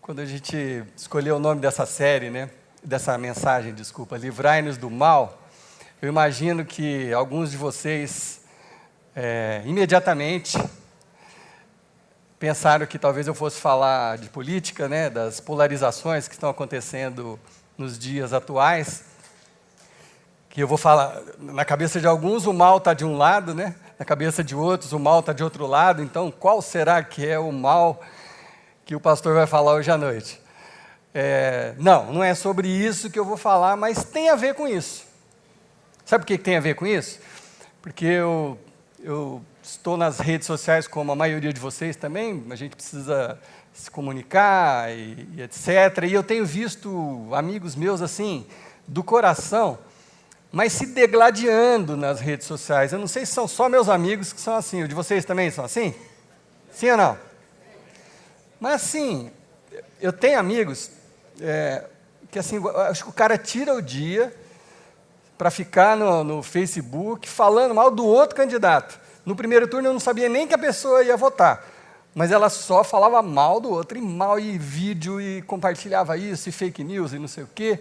quando a gente escolheu o nome dessa série, né, dessa mensagem, desculpa, Livrai-nos do Mal, eu imagino que alguns de vocês, imediatamente, pensaram que talvez eu fosse falar de política, né, das polarizações que estão acontecendo nos dias atuais, que eu vou falar, na cabeça de alguns o mal está de um lado, né, na cabeça de outros o mal está de outro lado, então qual será que é o mal que o pastor vai falar hoje à noite? Não é sobre isso que eu vou falar, mas tem a ver com isso. Sabe por que tem a ver com isso? Porque eu estou nas redes sociais, como a maioria de vocês também, a gente precisa se comunicar e etc. E eu tenho visto amigos meus assim, do coração, mas se degladiando nas redes sociais. Eu não sei se são só meus amigos que são assim, os de vocês também são assim? Sim ou não? Mas assim, eu tenho amigos que assim, acho que o cara tira o dia para ficar no Facebook falando mal do outro candidato. No primeiro turno eu não sabia nem que a pessoa ia votar, mas ela só falava mal do outro, e vídeo, e compartilhava isso, e fake news, e não sei o quê,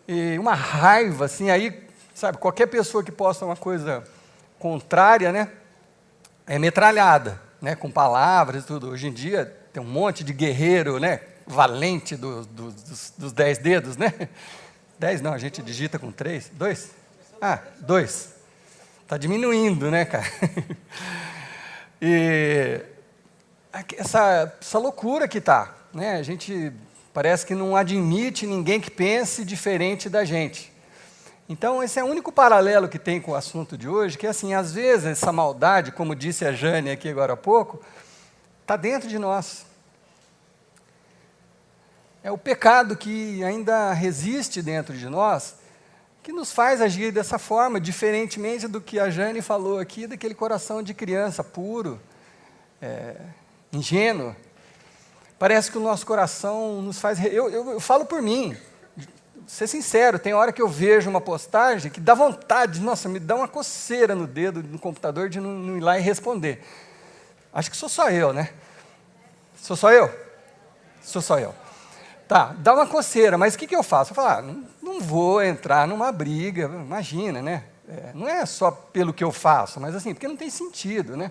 e uma raiva, assim, aí, sabe, qualquer pessoa que posta uma coisa contrária, né, é metralhada, né, com palavras e tudo. Hoje em dia tem um monte de guerreiro, né, valente dos 10 dedos, né, 10 não, a gente digita com 3, 2? 2. Está diminuindo, né, cara? E essa loucura que está, né? A gente parece que não admite ninguém que pense diferente da gente. Então, esse é o único paralelo que tem com o assunto de hoje, que assim, às vezes, essa maldade, como disse a Jane aqui agora há pouco, está dentro de nós. É o pecado que ainda resiste dentro de nós, que nos faz agir dessa forma, diferentemente do que a Jane falou aqui, daquele coração de criança puro, ingênuo. Parece que o nosso coração nos faz... Eu falo por mim, vou ser sincero, tem hora que eu vejo uma postagem que dá vontade, nossa, me dá uma coceira no dedo, no computador, de não ir lá e responder. Acho que sou só eu, né? Sou só eu? Sou só eu. Tá, dá uma coceira, mas o que eu faço? Eu falo, não vou entrar numa briga, imagina, né? Não é só pelo que eu faço, mas assim, porque não tem sentido, né?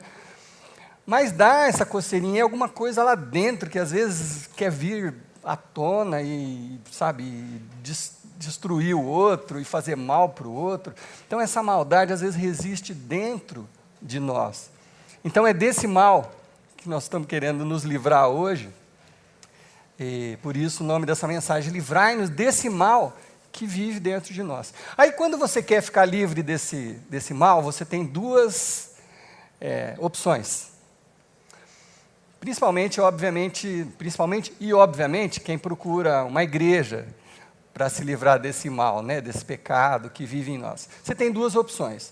Mas dá essa coceirinha, é alguma coisa lá dentro que às vezes quer vir à tona e, sabe, destruir o outro e fazer mal para o outro. Então essa maldade às vezes resiste dentro de nós. Então é desse mal que nós estamos querendo nos livrar hoje. E por isso o nome dessa mensagem, livrai-nos desse mal que vive dentro de nós. Aí quando você quer ficar livre desse mal, você tem duas opções. Principalmente e obviamente, quem procura uma igreja para se livrar desse mal, né, desse pecado que vive em nós. Você tem duas opções.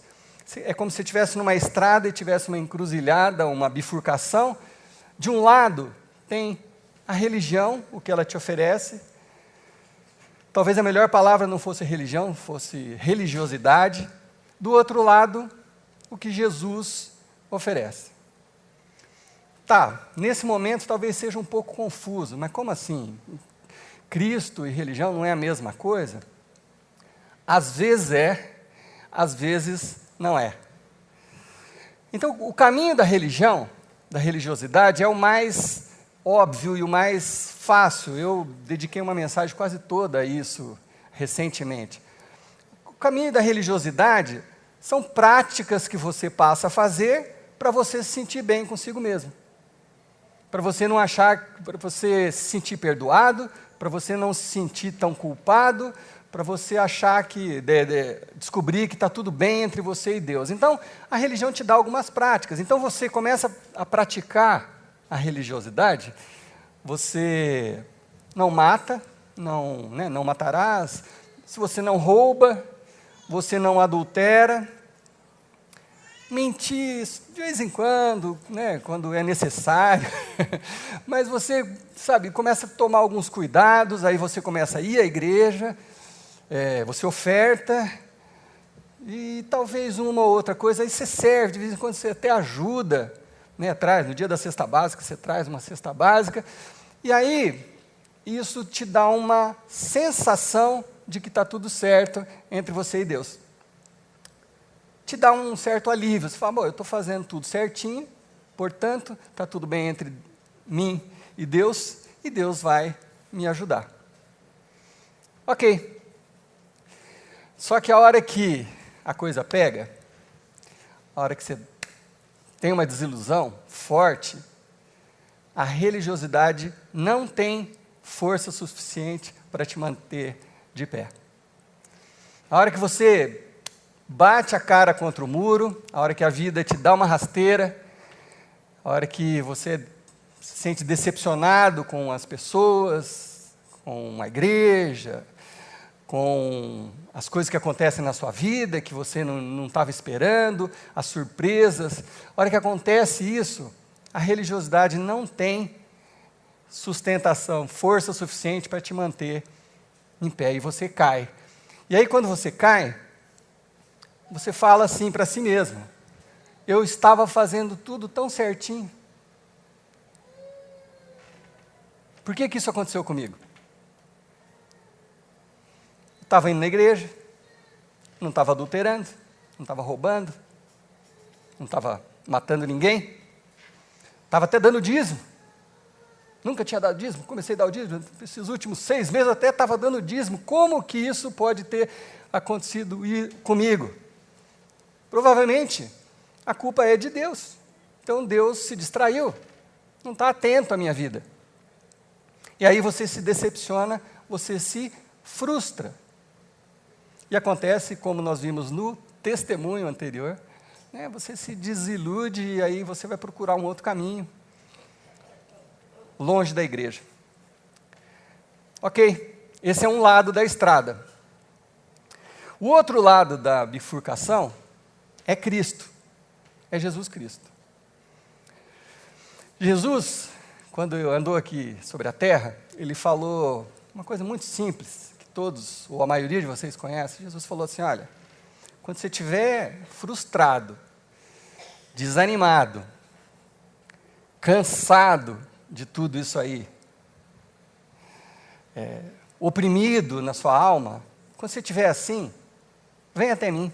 É como se você estivesse numa estrada e tivesse uma encruzilhada, uma bifurcação. De um lado tem a religião, o que ela te oferece. Talvez a melhor palavra não fosse religião, fosse religiosidade. Do outro lado, o que Jesus oferece. Tá, nesse momento talvez seja um pouco confuso, mas como assim? Cristo e religião não é a mesma coisa? Às vezes às vezes não é. Então, o caminho da religião, da religiosidade, é o mais óbvio e o mais fácil. Eu dediquei uma mensagem quase toda a isso recentemente. O caminho da religiosidade são práticas que você passa a fazer para você se sentir bem consigo mesmo. Para você não achar, para você se sentir perdoado, para você não se sentir tão culpado, para você achar que, descobrir que está tudo bem entre você e Deus. Então, a religião te dá algumas práticas. Então, você começa a praticar a religiosidade, você não mata, não matarás, se você não rouba, você não adultera, mentir de vez em quando, né, quando é necessário, mas você, sabe, começa a tomar alguns cuidados, aí você começa a ir à igreja, você oferta, e talvez uma ou outra coisa, aí você serve, de vez em quando você até ajuda, né, no dia da cesta básica, você traz uma cesta básica, e aí isso te dá uma sensação de que está tudo certo entre você e Deus. Te dá um certo alívio. Você fala, bom, eu estou fazendo tudo certinho, portanto, está tudo bem entre mim e Deus vai me ajudar. Ok. Só que a hora que a coisa pega, a hora que você tem uma desilusão forte, a religiosidade não tem força suficiente para te manter de pé. A hora que você bate a cara contra o muro, a hora que a vida te dá uma rasteira, a hora que você se sente decepcionado com as pessoas, com a igreja, com as coisas que acontecem na sua vida, que você não estava esperando, as surpresas. A hora que acontece isso, a religiosidade não tem sustentação, força suficiente para te manter em pé, e você cai. E aí, quando você cai, você fala assim para si mesmo, eu estava fazendo tudo tão certinho. Por que isso aconteceu comigo? Estava indo na igreja, não estava adulterando, não estava roubando, não estava matando ninguém, estava até dando dízimo. Nunca tinha dado dízimo, comecei a dar o dízimo, esses últimos 6 meses até estava dando dízimo. Como que isso pode ter acontecido comigo? Provavelmente, a culpa é de Deus. Então Deus se distraiu, não está atento à minha vida. E aí você se decepciona, você se frustra. E acontece, como nós vimos no testemunho anterior, né, você se desilude e aí você vai procurar um outro caminho, longe da igreja. Ok, esse é um lado da estrada. O outro lado da bifurcação é Cristo, é Jesus Cristo. Jesus, quando andou aqui sobre a terra, ele falou uma coisa muito simples, que todos, ou a maioria de vocês conhecem. Jesus falou assim, olha, quando você estiver frustrado, desanimado, cansado de tudo isso aí, oprimido na sua alma, quando você estiver assim, vem até mim,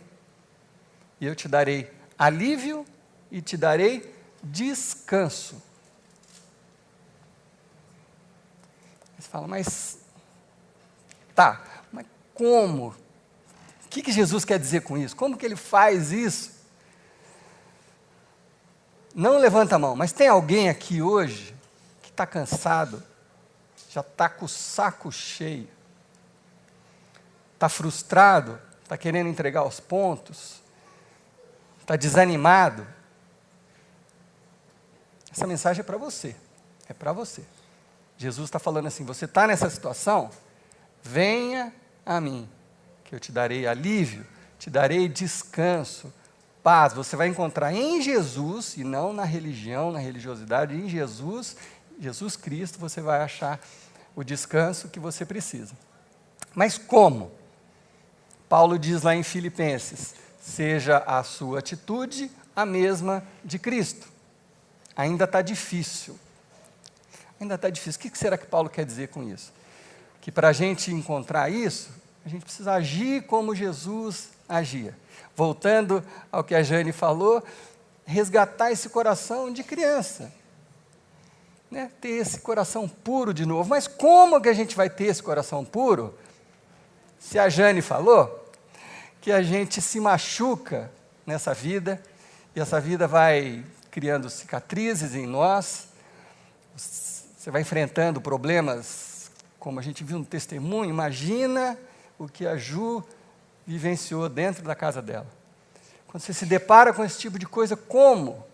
e eu te darei alívio e te darei descanso. Você fala, mas como? O que Jesus quer dizer com isso? Como que ele faz isso? Não levanta a mão, mas tem alguém aqui hoje que está cansado, já está com o saco cheio, está frustrado, está querendo entregar os pontos, está desanimado? Essa mensagem é para você, é para você. Jesus está falando assim, você está nessa situação? Venha a mim, que eu te darei alívio, te darei descanso, paz. Você vai encontrar em Jesus, e não na religião, na religiosidade, em Jesus, Jesus Cristo, você vai achar o descanso que você precisa. Mas como? Paulo diz lá em Filipenses, seja a sua atitude a mesma de Cristo. Ainda está difícil. Ainda está difícil. O que será que Paulo quer dizer com isso? Que para a gente encontrar isso, a gente precisa agir como Jesus agia. Voltando ao que a Jane falou, resgatar esse coração de criança. Né? Ter esse coração puro de novo. Mas como que a gente vai ter esse coração puro? Se a Jane falou que a gente se machuca nessa vida, e essa vida vai criando cicatrizes em nós, você vai enfrentando problemas, como a gente viu no testemunho. Imagina o que a Ju vivenciou dentro da casa dela. Quando você se depara com esse tipo de coisa, como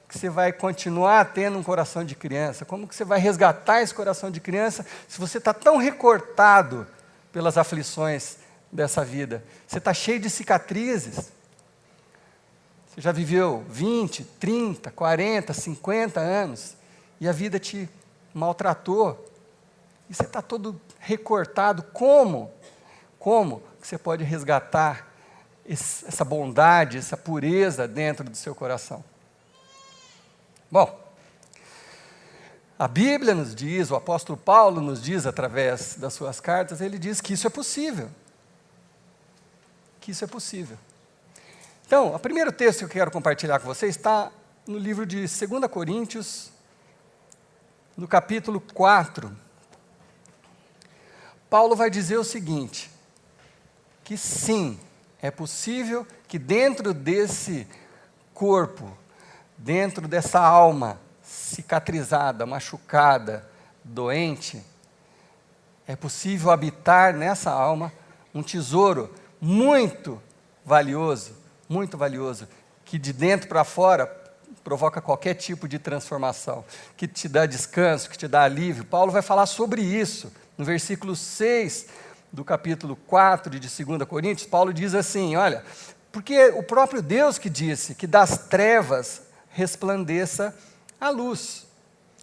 que você vai continuar tendo um coração de criança? Como que você vai resgatar esse coração de criança se você está tão recortado pelas aflições dessa vida? Você está cheio de cicatrizes. Você já viveu 20, 30, 40, 50 anos e a vida te maltratou, e você está todo recortado. Como que você pode resgatar essa bondade, essa pureza dentro do seu coração? Bom, A Bíblia nos diz, o apóstolo Paulo nos diz através das suas cartas, ele diz que isso é possível. Que isso é possível. Então, o primeiro texto que eu quero compartilhar com vocês está no livro de 2 Coríntios, no capítulo 4. Paulo vai dizer o seguinte, que sim, é possível que dentro desse corpo, dentro dessa alma cicatrizada, machucada, doente, é possível habitar nessa alma um tesouro muito valioso, que de dentro para fora provoca qualquer tipo de transformação, que te dá descanso, que te dá alívio. Paulo vai falar sobre isso. No versículo 6 do capítulo 4 de 2 Coríntios, Paulo diz assim, olha, porque o próprio Deus que disse que das trevas resplandeça a luz.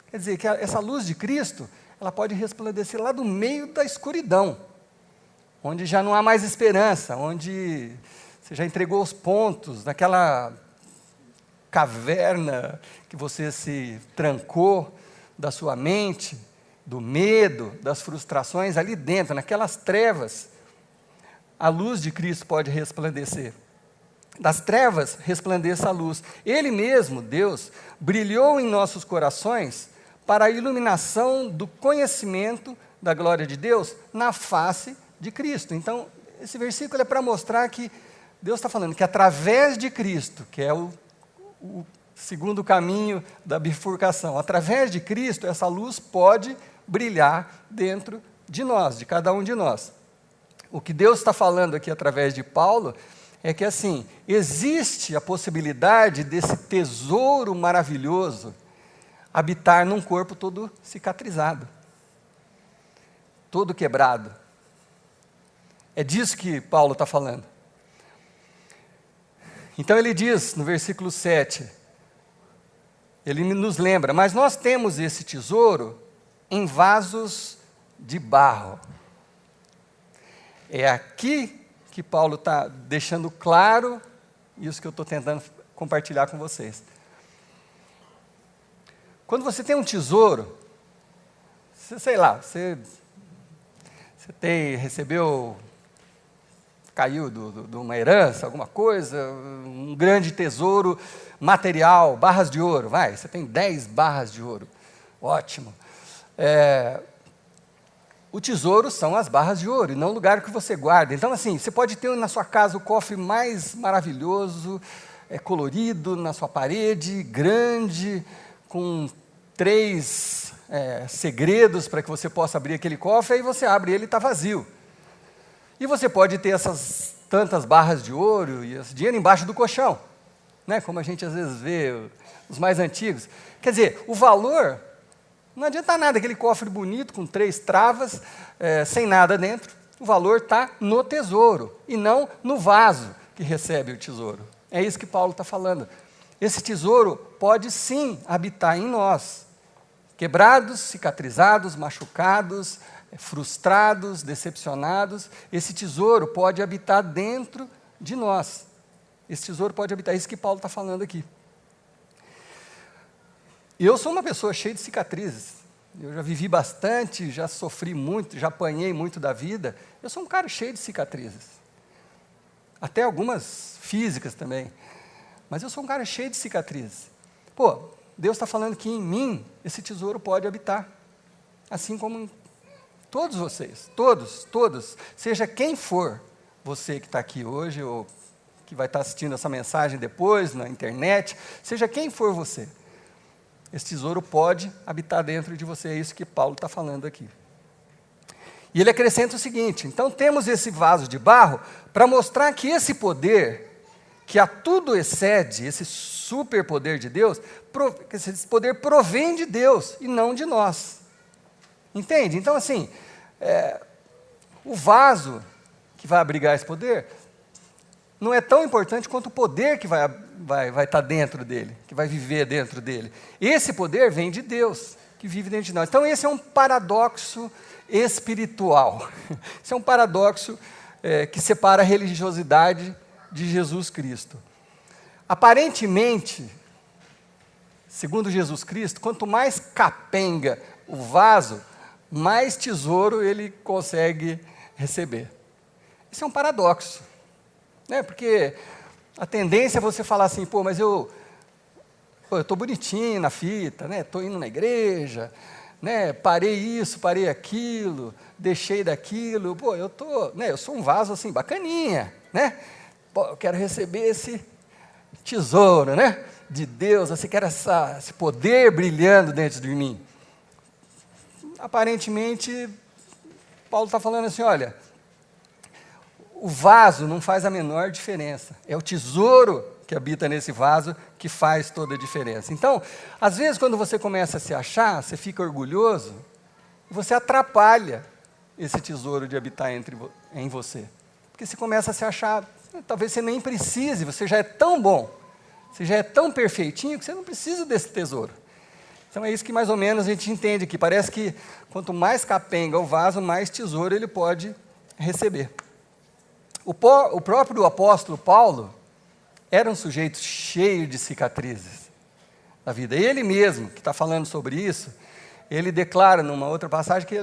Quer dizer, que essa luz de Cristo, ela pode resplandecer lá do meio da escuridão, onde já não há mais esperança, onde você já entregou os pontos, naquela caverna que você se trancou da sua mente, do medo, das frustrações, ali dentro, naquelas trevas, a luz de Cristo pode resplandecer. Das trevas resplandeça a luz. Ele mesmo, Deus, brilhou em nossos corações para a iluminação do conhecimento da glória de Deus na face de Cristo. Então, esse versículo é para mostrar que Deus está falando que através de Cristo, que é o segundo caminho da bifurcação, através de Cristo, essa luz pode brilhar dentro de nós, de cada um de nós. O que Deus está falando aqui através de Paulo é que, assim, existe a possibilidade desse tesouro maravilhoso habitar num corpo todo cicatrizado, todo quebrado. É disso que Paulo está falando. Então ele diz no versículo 7, ele nos lembra, mas nós temos esse tesouro em vasos de barro. É aqui que Paulo está deixando claro isso que eu estou tentando compartilhar com vocês. Quando você tem um tesouro, você recebeu, caiu de uma herança, alguma coisa, um grande tesouro material, barras de ouro, você tem 10 barras de ouro, ótimo. O tesouro são as barras de ouro, e não o lugar que você guarda. Então, assim, você pode ter na sua casa o cofre mais maravilhoso, colorido, na sua parede, grande, com 3 segredos para que você possa abrir aquele cofre, aí você abre ele e está vazio. E você pode ter essas tantas barras de ouro e esse dinheiro embaixo do colchão, né? Como a gente às vezes vê os mais antigos. Quer dizer, o valor, não adianta nada aquele cofre bonito com 3 travas, sem nada dentro. O valor está no tesouro e não no vaso que recebe o tesouro. É isso que Paulo está falando. Esse tesouro pode sim habitar em nós, quebrados, cicatrizados, machucados, frustrados, decepcionados. Esse tesouro pode habitar dentro de nós. Esse tesouro pode habitar, é isso que Paulo está falando aqui. E eu sou uma pessoa cheia de cicatrizes. Eu já vivi bastante, já sofri muito, já apanhei muito da vida. Eu sou um cara cheio de cicatrizes. Até algumas físicas também. Mas eu sou um cara cheio de cicatrizes. Deus está falando que em mim esse tesouro pode habitar. Assim como em todos vocês, todos. Seja quem for você que está aqui hoje, ou que vai estar assistindo essa mensagem depois, na internet, seja quem for você. Esse tesouro pode habitar dentro de você, é isso que Paulo está falando aqui. E ele acrescenta o seguinte, então temos esse vaso de barro para mostrar que esse poder, que a tudo excede, esse superpoder de Deus, esse poder provém de Deus e não de nós. Entende? Então, assim, o vaso que vai abrigar esse poder não é tão importante quanto o poder que vai estar dentro dele, que vai viver dentro dele. Esse poder vem de Deus, que vive dentro de nós. Então, esse é um paradoxo espiritual. Esse é um paradoxo que separa a religiosidade de Jesus Cristo. Aparentemente, segundo Jesus Cristo, quanto mais capenga o vaso, mais tesouro ele consegue receber. Isso é um paradoxo, né? Porque a tendência é você falar assim, pô, mas eu estou bonitinho na fita, né? Estou indo na igreja, né? Parei isso, parei aquilo, deixei daquilo, pô, eu sou um vaso assim, bacaninha, né? Pô, eu quero receber esse tesouro, né? De Deus, assim, quero esse poder brilhando dentro de mim. Aparentemente, Paulo está falando assim, olha, o vaso não faz a menor diferença, é o tesouro que habita nesse vaso que faz toda a diferença. Então, às vezes, quando você começa a se achar, você fica orgulhoso, você atrapalha esse tesouro de habitar em você. Porque você começa a se achar, talvez você nem precise, você já é tão bom, você já é tão perfeitinho que você não precisa desse tesouro. Então é isso que mais ou menos a gente entende aqui. Parece que quanto mais capenga o vaso, mais tesouro ele pode receber. O próprio apóstolo Paulo era um sujeito cheio de cicatrizes na vida. Ele mesmo, que está falando sobre isso, ele declara numa outra passagem que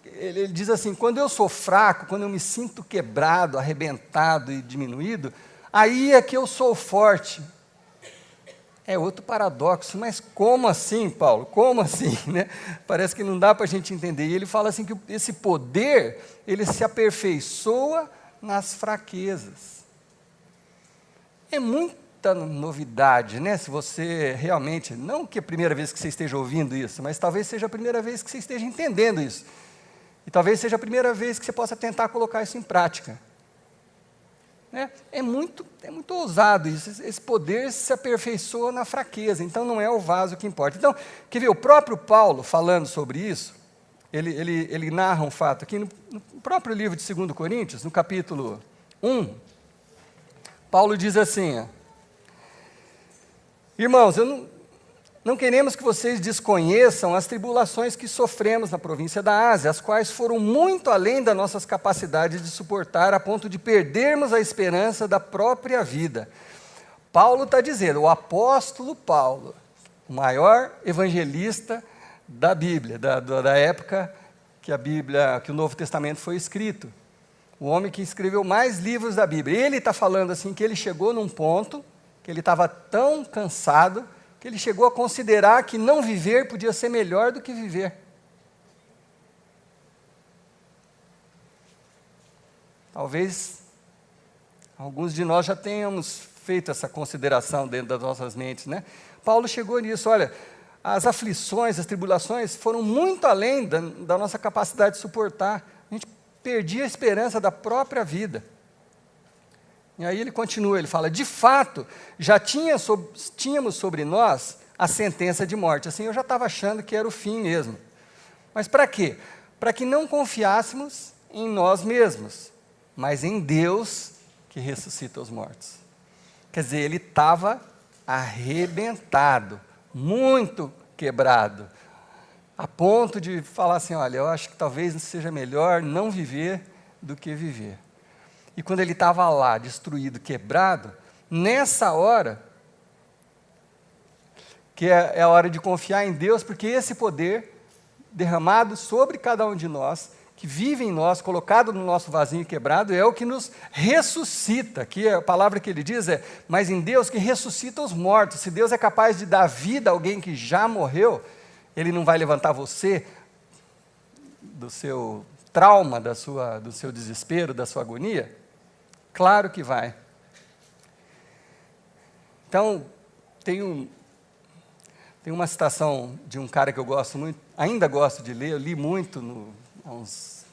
ele diz assim, quando eu sou fraco, quando eu me sinto quebrado, arrebentado e diminuído, aí é que eu sou forte. É outro paradoxo, mas como assim, Paulo? Como assim, né? Parece que não dá para a gente entender. E ele fala assim que esse poder, ele se aperfeiçoa nas fraquezas. É muita novidade, né? Se você realmente, não que é a primeira vez que você esteja ouvindo isso, mas talvez seja a primeira vez que você esteja entendendo isso. E talvez seja a primeira vez que você possa tentar colocar isso em prática. Né? É muito ousado isso, esse poder se aperfeiçoa na fraqueza, então não é o vaso que importa. Então, quer ver, o próprio Paulo falando sobre isso, ele narra um fato aqui, no próprio livro de 2 Coríntios, no capítulo 1, Paulo diz assim, irmãos, não queremos que vocês desconheçam as tribulações que sofremos na província da Ásia, as quais foram muito além das nossas capacidades de suportar, a ponto de perdermos a esperança da própria vida. Paulo está dizendo, o apóstolo Paulo, o maior evangelista da Bíblia, da época que que o Novo Testamento foi escrito, o homem que escreveu mais livros da Bíblia, ele está falando assim que ele chegou num ponto que ele estava tão cansado que ele chegou a considerar que não viver podia ser melhor do que viver. Talvez alguns de nós já tenhamos feito essa consideração dentro das nossas mentes, né? Paulo chegou nisso, olha, as aflições, as tribulações foram muito além da nossa capacidade de suportar. A gente perdia a esperança da própria vida. E aí ele continua, ele fala, de fato, já tínhamos sobre nós a sentença de morte. Assim, eu já estava achando que era o fim mesmo. Mas para quê? Para que não confiássemos em nós mesmos, mas em Deus que ressuscita os mortos. Quer dizer, ele estava arrebentado, muito quebrado, a ponto de falar assim, olha, eu acho que talvez seja melhor não viver do que viver. E quando ele estava lá, destruído, quebrado, nessa hora, que é a hora de confiar em Deus, porque esse poder derramado sobre cada um de nós, que vive em nós, colocado no nosso vasinho quebrado, é o que nos ressuscita, que a palavra que ele diz é, mas em Deus que ressuscita os mortos. Se Deus é capaz de dar vida a alguém que já morreu, Ele não vai levantar você do seu trauma, do seu desespero, da sua agonia? Claro que vai. Então, tem uma citação de um cara que eu gosto muito, ainda gosto de ler, eu li muito há uns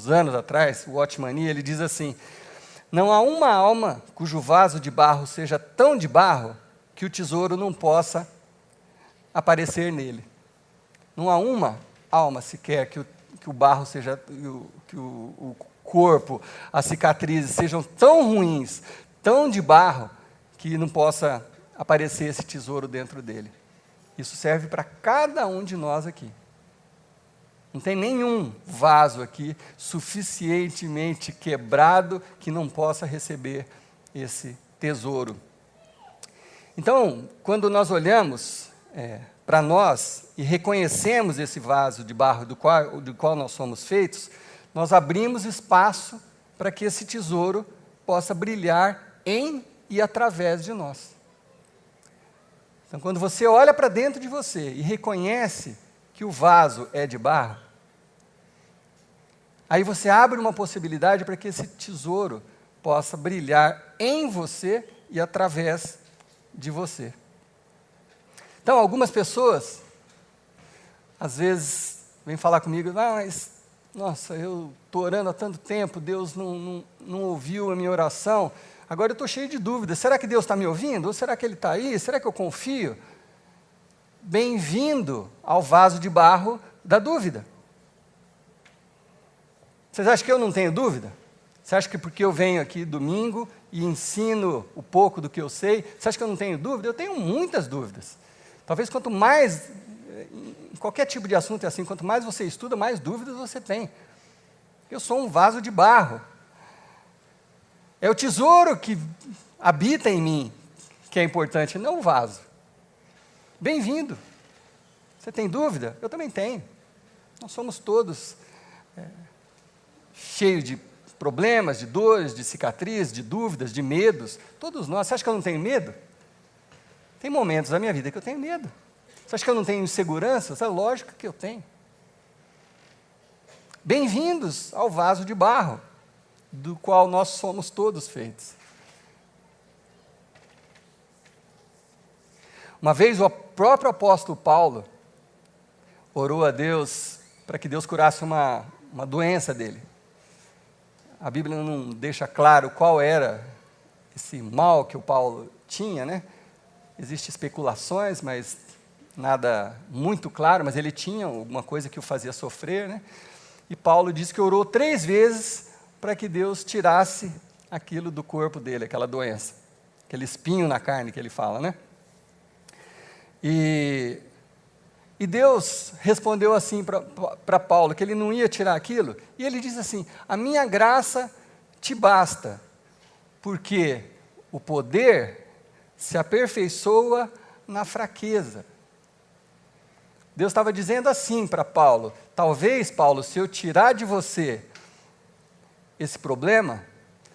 anos atrás, o Watchmani, ele diz assim, não há uma alma cujo vaso de barro seja tão de barro que o tesouro não possa aparecer nele. Não há uma alma sequer que o barro seja, que o corpo, as cicatrizes sejam tão ruins, tão de barro, que não possa aparecer esse tesouro dentro dele. Isso serve para cada um de nós aqui. Não tem nenhum vaso aqui suficientemente quebrado que não possa receber esse tesouro. Então, quando nós olhamos para nós e reconhecemos esse vaso de barro do qual nós somos feitos, nós abrimos espaço para que esse tesouro possa brilhar em e através de nós. Então, quando você olha para dentro de você e reconhece que o vaso é de barro, aí você abre uma possibilidade para que esse tesouro possa brilhar em você e através de você. Então, algumas pessoas, às vezes, vêm falar comigo, mas, nossa, eu estou orando há tanto tempo, Deus não ouviu a minha oração, agora eu estou cheio de dúvidas, será que Deus está me ouvindo? Ou será que Ele está aí? Será que eu confio? Bem-vindo ao vaso de barro da dúvida. Vocês acham que eu não tenho dúvida? Você acha que porque eu venho aqui domingo e ensino o pouco do que eu sei, você acha que eu não tenho dúvida? Eu tenho muitas dúvidas. Talvez quanto mais, em qualquer tipo de assunto é assim, quanto mais você estuda, mais dúvidas você tem. Eu sou um vaso de barro. É o tesouro que habita em mim que é importante, não o vaso. Bem-vindo. Você tem dúvida? Eu também tenho. Nós somos todos cheios de problemas, de dores, de cicatrizes, de dúvidas, de medos. Todos nós. Você acha que eu não tenho medo? Tem momentos da minha vida que eu tenho medo. Você acha que eu não tenho insegurança? É lógico que eu tenho. Bem-vindos ao vaso de barro, do qual nós somos todos feitos. Uma vez o próprio apóstolo Paulo orou a Deus para que Deus curasse uma doença dele. A Bíblia não deixa claro qual era esse mal que o Paulo tinha, né? Existem especulações, mas nada muito claro, mas ele tinha alguma coisa que o fazia sofrer, né? E Paulo diz que orou 3 vezes para que Deus tirasse aquilo do corpo dele, aquela doença, aquele espinho na carne que ele fala, né? E Deus respondeu assim para Paulo, que ele não ia tirar aquilo, e ele diz assim, a minha graça te basta, porque o poder se aperfeiçoa na fraqueza. Deus estava dizendo assim para Paulo, talvez, Paulo, se eu tirar de você esse problema,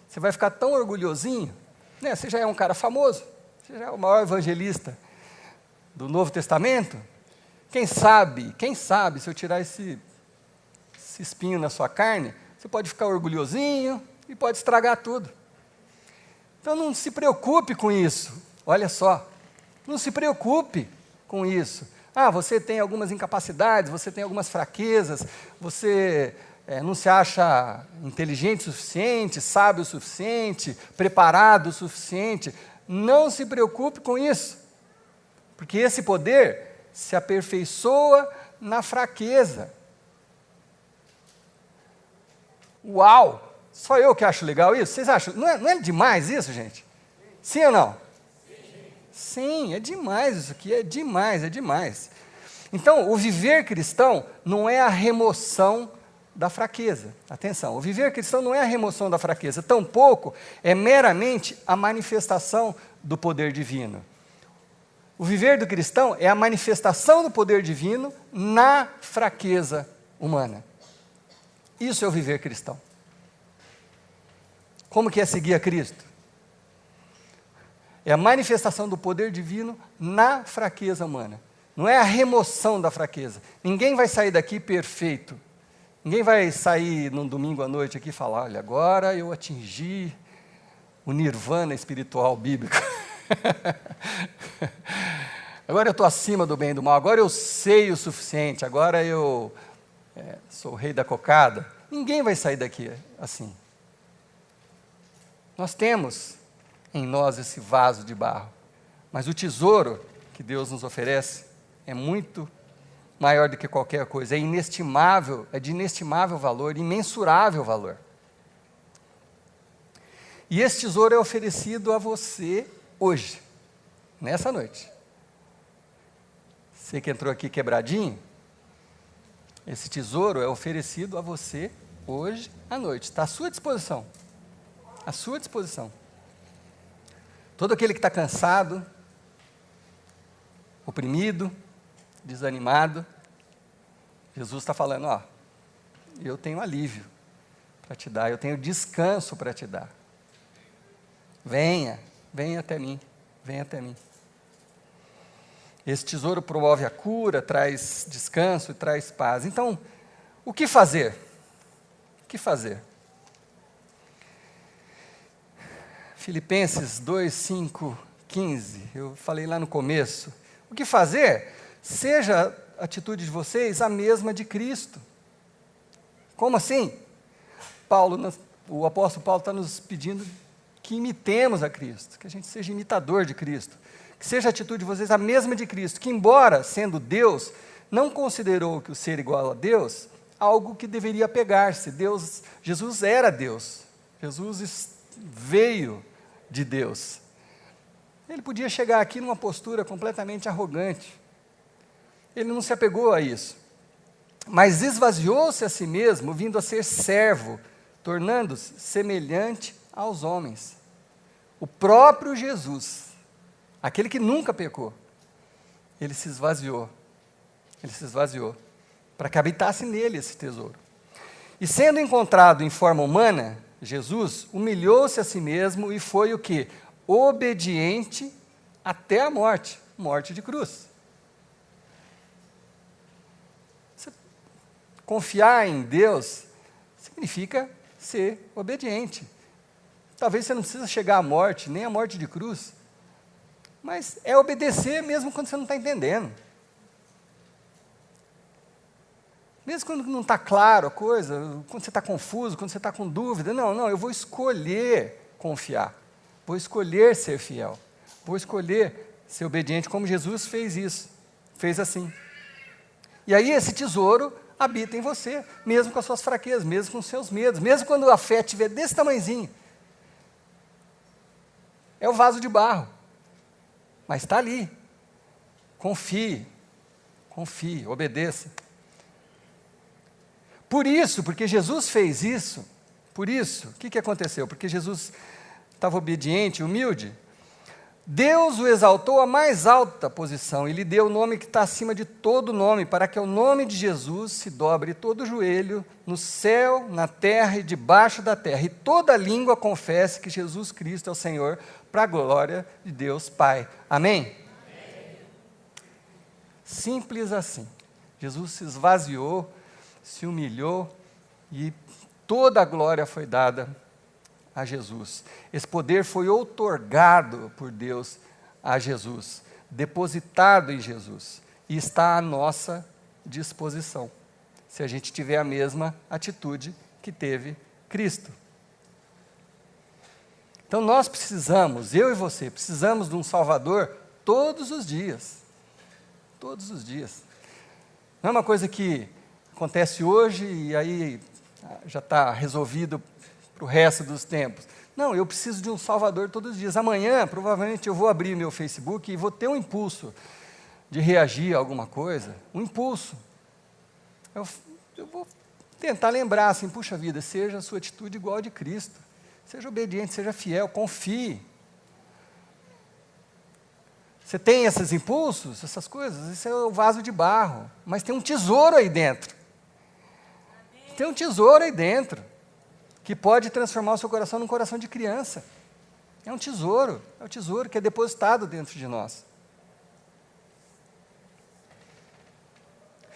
você vai ficar tão orgulhosinho, né? Você já é um cara famoso, você já é o maior evangelista do Novo Testamento, quem sabe, se eu tirar esse espinho na sua carne, você pode ficar orgulhosinho e pode estragar tudo. Então não se preocupe com isso, olha só, não se preocupe com isso. Você tem algumas incapacidades, você tem algumas fraquezas, você não se acha inteligente o suficiente, sábio o suficiente, preparado o suficiente. Não se preocupe com isso, porque esse poder se aperfeiçoa na fraqueza. Uau! Só eu que acho legal isso? Vocês acham? Não é demais isso, gente? Sim ou não? Sim, é demais isso aqui, é demais. Então, o viver cristão não é a remoção da fraqueza. Atenção, o viver cristão não é a remoção da fraqueza, tampouco é meramente a manifestação do poder divino. O viver do cristão é a manifestação do poder divino na fraqueza humana. Isso é o viver cristão. Como que é seguir a Cristo? É a manifestação do poder divino na fraqueza humana. Não é a remoção da fraqueza. Ninguém vai sair daqui perfeito. Ninguém vai sair num domingo à noite aqui e falar, olha, agora eu atingi o nirvana espiritual bíblico. Agora eu estou acima do bem e do mal, agora eu sei o suficiente, agora eu sou o rei da cocada. Ninguém vai sair daqui assim. Nós temos em nós esse vaso de barro, mas o tesouro que Deus nos oferece é muito maior do que qualquer coisa, é inestimável, é de inestimável valor, imensurável valor. E esse tesouro é oferecido a você hoje, nessa noite. Você que entrou aqui quebradinho, esse tesouro é oferecido a você hoje à noite, está à sua disposição. À sua disposição. Todo aquele que está cansado, oprimido, desanimado, Jesus está falando, ó, eu tenho alívio para te dar, eu tenho descanso para te dar. Venha até mim, venha até mim. Esse tesouro promove a cura, traz descanso e traz paz. Então, o que fazer? O que fazer? Filipenses 2, 5, 15, eu falei lá no começo. O que fazer? Seja a atitude de vocês a mesma de Cristo. Como assim? O apóstolo Paulo está nos pedindo que imitemos a Cristo, que a gente seja imitador de Cristo. Que seja a atitude de vocês a mesma de Cristo, que embora sendo Deus, não considerou que o ser igual a Deus algo que deveria pegar-se. Jesus era Deus. Jesus veio de Deus. Ele podia chegar aqui numa postura completamente arrogante. Ele não se apegou a isso. Mas esvaziou-se a si mesmo, vindo a ser servo, tornando-se semelhante aos homens. O próprio Jesus, aquele que nunca pecou, ele se esvaziou. Ele se esvaziou para que habitasse nele esse tesouro. E sendo encontrado em forma humana, Jesus humilhou-se a si mesmo e foi o quê? Obediente até a morte, morte de cruz. Confiar em Deus significa ser obediente. Talvez você não precisa chegar à morte, nem à morte de cruz, mas é obedecer mesmo quando você não está entendendo. Mesmo quando não está claro a coisa, quando você está confuso, quando você está com dúvida, não, eu vou escolher confiar, vou escolher ser fiel, vou escolher ser obediente, como Jesus fez isso, fez assim. E aí esse tesouro habita em você, mesmo com as suas fraquezas, mesmo com os seus medos, mesmo quando a fé estiver desse tamanhozinho. É o vaso de barro, mas está ali. Confie, obedeça. Por isso, porque Jesus fez isso, o que aconteceu? Porque Jesus estava obediente, humilde, Deus o exaltou à mais alta posição e lhe deu o nome que está acima de todo nome, para que ao nome de Jesus se dobre todo o joelho, no céu, na terra e debaixo da terra, e toda língua confesse que Jesus Cristo é o Senhor, para a glória de Deus Pai. Amém? Amém. Simples assim. Jesus se esvaziou, se humilhou e toda a glória foi dada a Jesus. Esse poder foi outorgado por Deus a Jesus, depositado em Jesus e está à nossa disposição, se a gente tiver a mesma atitude que teve Cristo. Então nós precisamos, eu e você, precisamos de um Salvador todos os dias. Todos os dias. Não é uma coisa que acontece hoje e aí já está resolvido para o resto dos tempos. Não, eu preciso de um Salvador todos os dias. Amanhã, provavelmente, eu vou abrir meu Facebook e vou ter um impulso de reagir a alguma coisa. Um impulso. Eu vou tentar lembrar assim, puxa vida, seja a sua atitude igual a de Cristo. Seja obediente, seja fiel, confie. Você tem esses impulsos, essas coisas, isso é o vaso de barro, mas tem um tesouro aí dentro. Tem um tesouro aí dentro, que pode transformar o seu coração num coração de criança. É o tesouro que é depositado dentro de nós.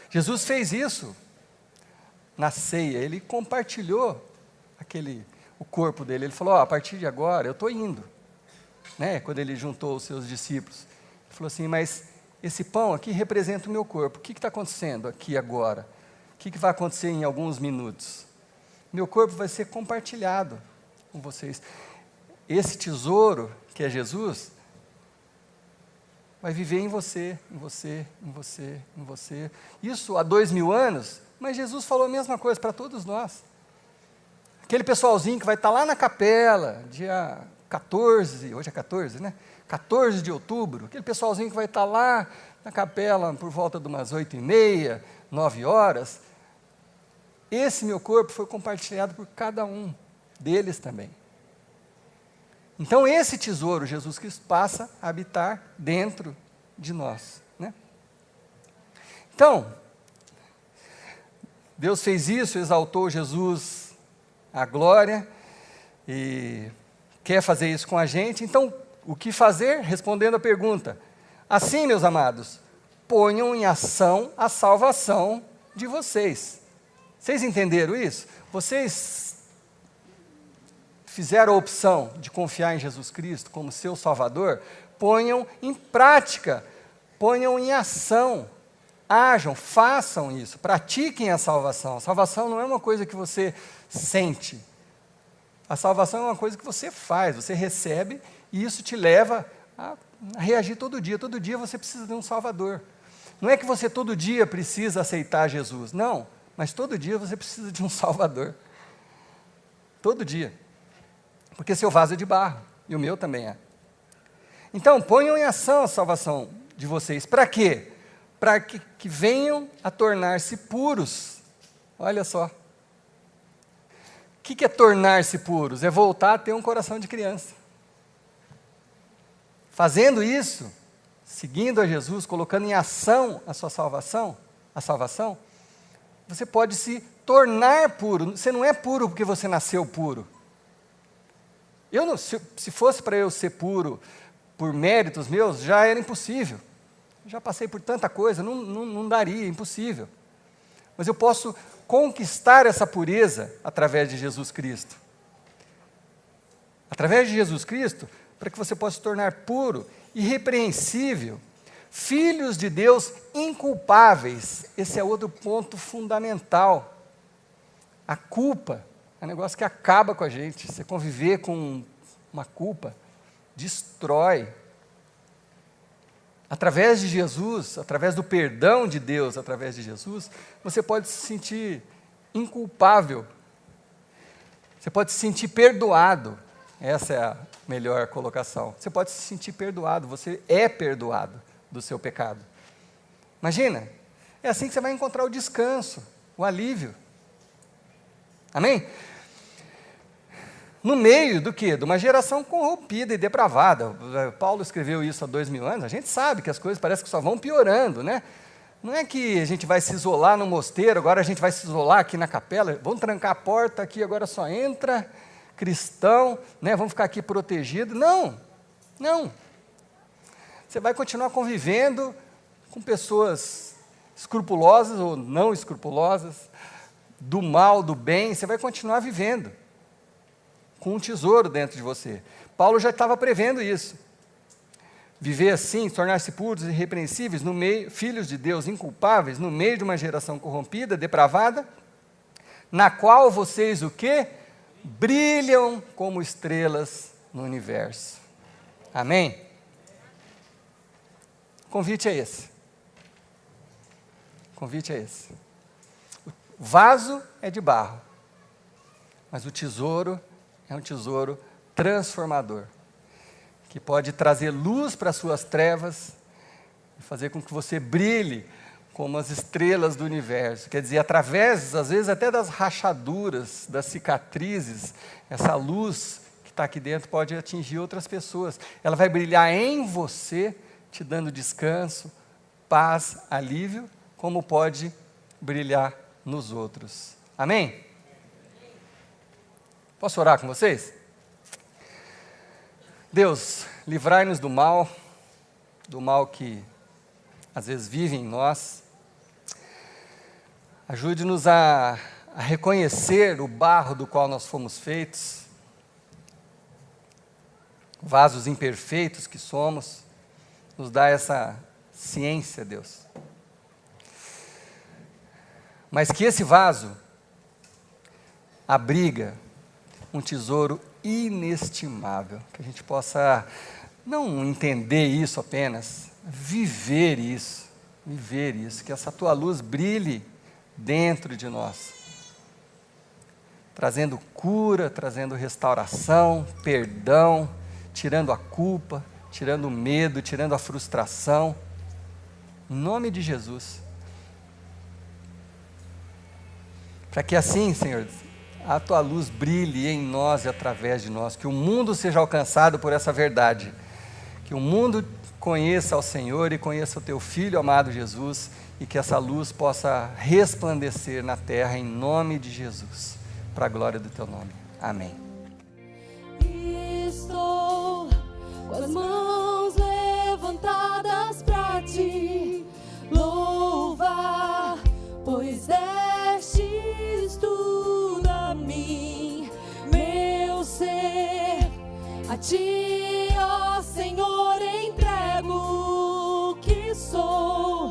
Jesus fez isso na ceia, ele compartilhou o corpo dele, ele falou, a partir de agora eu estou indo, né? Quando ele juntou os seus discípulos, ele falou assim, mas esse pão aqui representa o meu corpo, o que está acontecendo aqui agora? O que vai acontecer em alguns minutos? Meu corpo vai ser compartilhado com vocês. Esse tesouro, que é Jesus, vai viver em você, em você, em você, em você. Isso há 2000 anos, mas Jesus falou a mesma coisa para todos nós. Aquele pessoalzinho que vai estar lá na capela, dia 14, hoje é 14, né? 14 de outubro, aquele pessoalzinho que vai estar lá na capela por volta de umas 8h30, 9 horas, esse meu corpo foi compartilhado por cada um deles também. Então esse tesouro, Jesus Cristo, passa a habitar dentro de nós, né? Então, Deus fez isso, exaltou Jesus à glória e quer fazer isso com a gente. Então, o que fazer? Respondendo a pergunta. Assim, meus amados, ponham em ação a salvação de vocês. Vocês entenderam isso? Vocês fizeram a opção de confiar em Jesus Cristo como seu Salvador? Ponham em prática, ponham em ação, ajam, façam isso, pratiquem a salvação. A salvação não é uma coisa que você sente. A salvação é uma coisa que você faz, você recebe e isso te leva a reagir todo dia. Todo dia você precisa de um Salvador. Não é que você todo dia precisa aceitar Jesus, não, mas todo dia você precisa de um Salvador. Todo dia. Porque seu vaso é de barro, e o meu também é. Então, ponham em ação a salvação de vocês. Para quê? Para que venham a tornar-se puros. Olha só. O que é tornar-se puros? É voltar a ter um coração de criança. Fazendo isso, seguindo a Jesus, colocando em ação a sua salvação, você pode se tornar puro. Você não é puro porque você nasceu puro. Se fosse para eu ser puro por méritos meus, já era impossível. Já passei por tanta coisa, não daria, impossível. Mas eu posso conquistar essa pureza através de Jesus Cristo. Através de Jesus Cristo, para que você possa se tornar puro, irrepreensível, filhos de Deus inculpáveis. Esse é outro ponto fundamental. A culpa é um negócio que acaba com a gente. Você conviver com uma culpa destrói. Através de Jesus, através do perdão de Deus, através de Jesus, você pode se sentir inculpável. Você pode se sentir perdoado. Essa é a melhor colocação. Você pode se sentir perdoado, você é perdoado do seu pecado. Imagina, é assim que você vai encontrar o descanso, o alívio. Amém? No meio do quê? De uma geração corrompida e depravada. Paulo escreveu isso há 2000 anos, a gente sabe que as coisas parecem que só vão piorando, né? Não é que a gente vai se isolar no mosteiro, agora a gente vai se isolar aqui na capela, vamos trancar a porta aqui, agora só entra cristão, né? Vamos ficar aqui protegido. Não. Você vai continuar convivendo com pessoas escrupulosas ou não escrupulosas, do mal, do bem, você vai continuar vivendo com um tesouro dentro de você. Paulo já estava prevendo isso. Viver assim, tornar-se puros e irrepreensíveis, no meio, filhos de Deus inculpáveis, no meio de uma geração corrompida, depravada, na qual vocês o quê? Brilham como estrelas no universo. Amém? O convite é esse. O convite é esse. O vaso é de barro, mas o tesouro é um tesouro transformador, que pode trazer luz para as suas trevas e fazer com que você brilhe como as estrelas do universo. Quer dizer, através, às vezes, até das rachaduras, das cicatrizes, essa luz que está aqui dentro pode atingir outras pessoas. Ela vai brilhar em você, te dando descanso, paz, alívio, como pode brilhar nos outros. Amém? Posso orar com vocês? Deus, livrai-nos do mal que às vezes vive em nós. Ajude-nos a reconhecer o barro do qual nós fomos feitos, vasos imperfeitos que somos. Nos dá essa ciência, Deus. Mas que esse vaso abriga um tesouro inestimável, que a gente possa não entender isso apenas, viver isso, que essa tua luz brilhe dentro de nós, trazendo cura, trazendo restauração, perdão, tirando a culpa, tirando o medo, tirando a frustração, em nome de Jesus, para que assim, Senhor, a tua luz brilhe em nós e através de nós, que o mundo seja alcançado por essa verdade, que o mundo conheça ao Senhor e conheça o teu Filho amado Jesus, e que essa luz possa resplandecer na terra em nome de Jesus, para a glória do teu nome. Amém. Estou com as mãos levantadas para te louvar, pois destes tudo a mim, meu ser, a ti, ó Senhor, entrego o que sou.